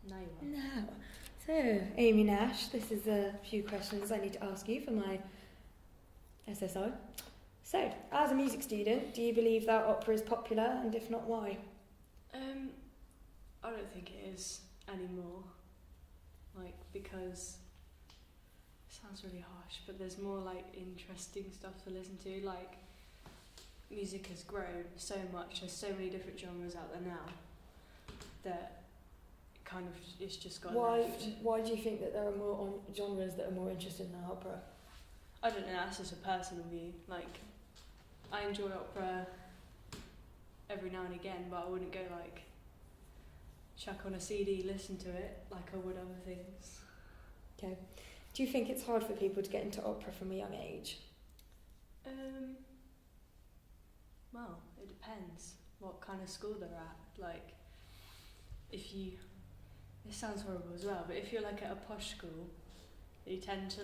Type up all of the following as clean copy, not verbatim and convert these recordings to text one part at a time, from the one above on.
Now you are. Now. So, Amy Nash, this is a few questions I need to ask you for my SSI. So, as a music student, do you believe that opera is popular, and if not, why? I don't think it is anymore. Because it sounds really harsh, but there's more interesting stuff to listen to. Music has grown so much. There's so many different genres out there now that it's just got left. Why do you think that there are more genres that are more interesting than opera? I don't know. That's just a personal view. I enjoy opera every now and again, but I wouldn't go chuck on a CD, listen to it like I would other things. Okay. Do you think it's hard for people to get into opera from a young age? Well, it depends what kind of school they're at. It sounds horrible as well, but if you're at a posh school, you tend to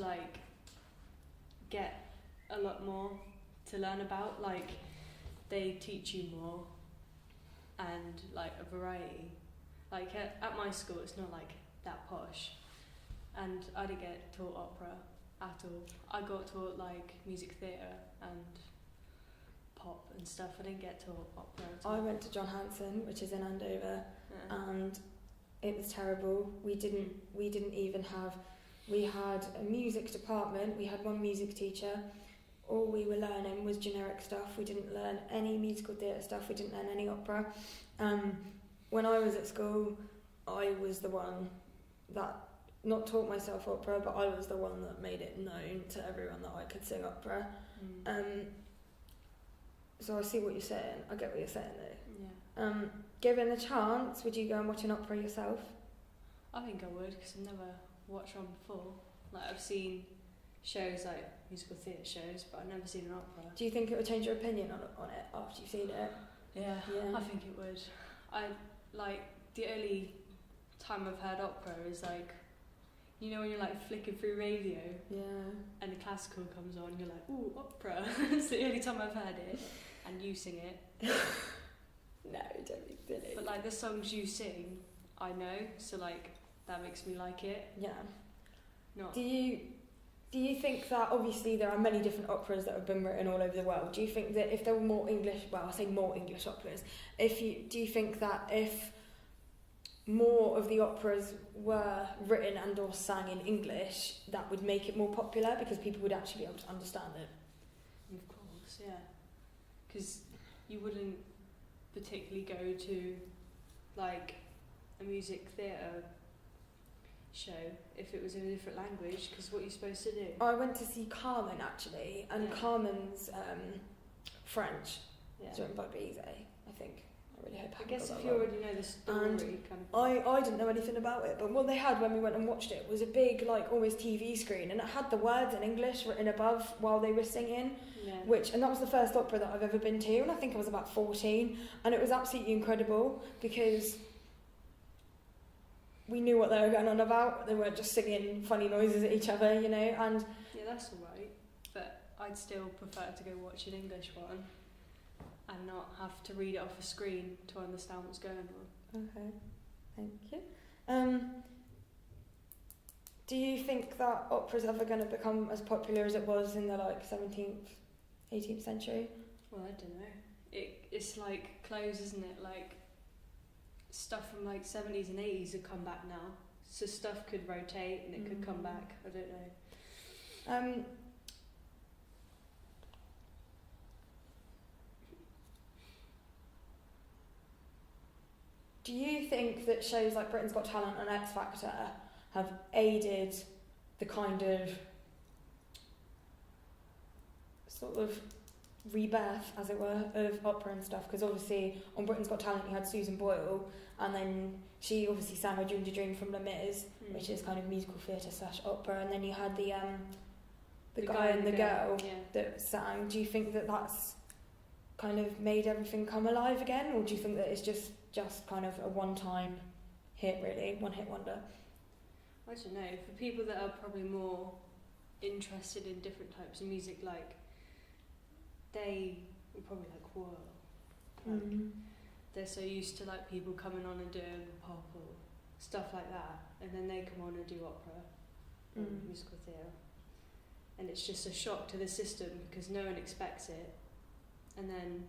get a lot more to learn about. They teach you more and a variety. At my school, it's not that posh, and I didn't get taught opera at all. I got taught music theatre and pop and stuff. I didn't get taught opera at all. I went to John Hanson, which is in Andover, and it was terrible. We didn't even have. We had a music department. We had one music teacher. All we were learning was generic stuff. We didn't learn any musical theatre stuff. We didn't learn any opera. When I was at school, I was the one that not taught myself opera, but I was the one that made it known to everyone that I could sing opera. So I see what you're saying. I get what you're saying though. Yeah. Given a chance, would you go and watch an opera yourself? I think I would, because I've never watched one before. I've seen shows musical theatre shows, but I've never seen an opera. Do you think it would change your opinion on it after you've seen it? Yeah. I think it would. The only time I've heard opera is when you're flicking through radio, and the classical comes on, you're ooh, opera. It's the only time I've heard it, and you sing it. No, don't be silly. But the songs you sing, I know, so that makes me like it. Yeah. Not. Do you think that obviously there are many different operas that have been written all over the world? Do you think that if there were more English, well, I say more English operas, do you think that if more of the operas were written and or sang in English, that would make it more popular because people would actually be able to understand it? Of course, yeah. Because you wouldn't particularly go to a music theatre show if it was in a different language, because what you're supposed to do. I went to see Carmen actually, and Carmen's French. It's written by Bizet, I think. I really hope I guess if you already know the story, I didn't know anything about it, but what they had when we went and watched it was a big almost TV screen, and it had the words in English written above while they were singing. And that was the first opera that I've ever been to, and I think I was about 14, and it was absolutely incredible because we knew what they were going on about. They weren't just singing funny noises at each other, and... Yeah, that's alright, but I'd still prefer to go watch an English one and not have to read it off a screen to understand what's going on. Okay, thank you. Do you think that opera's ever going to become as popular as it was in the 17th, 18th century? Well, I don't know. It's clothes, isn't it? Stuff from 70s and 80s have come back now, so stuff could rotate and it could come back. I don't know. Do you think that shows like Britain's Got Talent and X Factor have aided the kind of sort of rebirth, as it were, of opera and stuff? Because obviously on Britain's Got Talent you had Susan Boyle, and then she obviously sang I Dreamed a Dream from Les Mis, which is kind of musical theatre / opera, and then you had the guy and the girl that sang. Do you think that that's kind of made everything come alive again, or do you think that it's just kind of a one-time hit, really, one-hit wonder? I don't know. For people that are probably more interested in different types of music, they were probably whoa. They're so used to people coming on and doing pop or stuff like that, and then they come on and do opera or musical theatre, and it's just a shock to the system because no one expects it, and then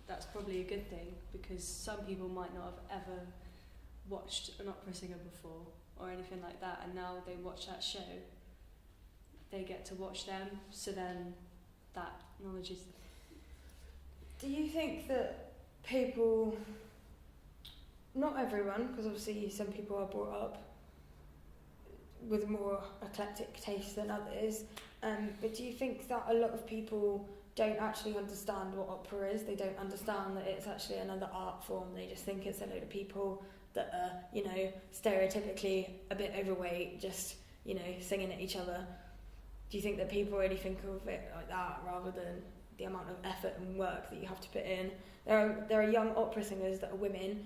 that's probably a good thing because some people might not have ever watched an opera singer before or anything like that, and now they watch that show, they get to watch them, so then that knowledge is... Do you think that people, not everyone, because obviously some people are brought up with a more eclectic taste than others, but do you think that a lot of people don't actually understand what opera is? They don't understand that it's actually another art form. They just think it's a load of people that are, you know, stereotypically a bit overweight, just, you know, singing at each other. Do you think that people really think of it like that rather than the amount of effort and work that you have to put in? There are young opera singers that are women.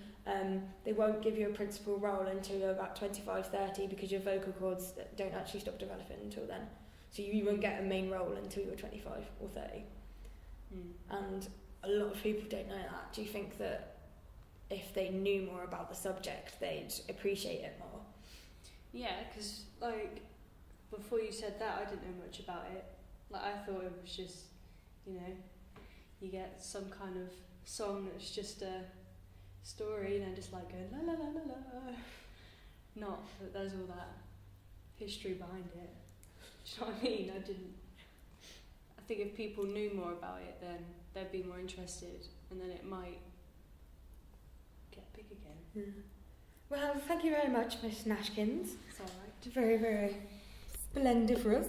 They won't give you a principal role until you're about 25, 30 because your vocal cords don't actually stop developing until then. So you won't get a main role until you're 25 or 30. And a lot of people don't know that. Do you think that if they knew more about the subject, they'd appreciate it more? Yeah, because, like, before you said that, I didn't know much about it. Like, I thought it was just, you know, you get some kind of song that's just a story and then just like going la la la la la. Not that there's all that history behind it. Do you know what I mean? I think if people knew more about it, then they'd be more interested, and then it might get big again. Well, thank you very much, Miss Nashkins. It's alright. Very, very splendid for us.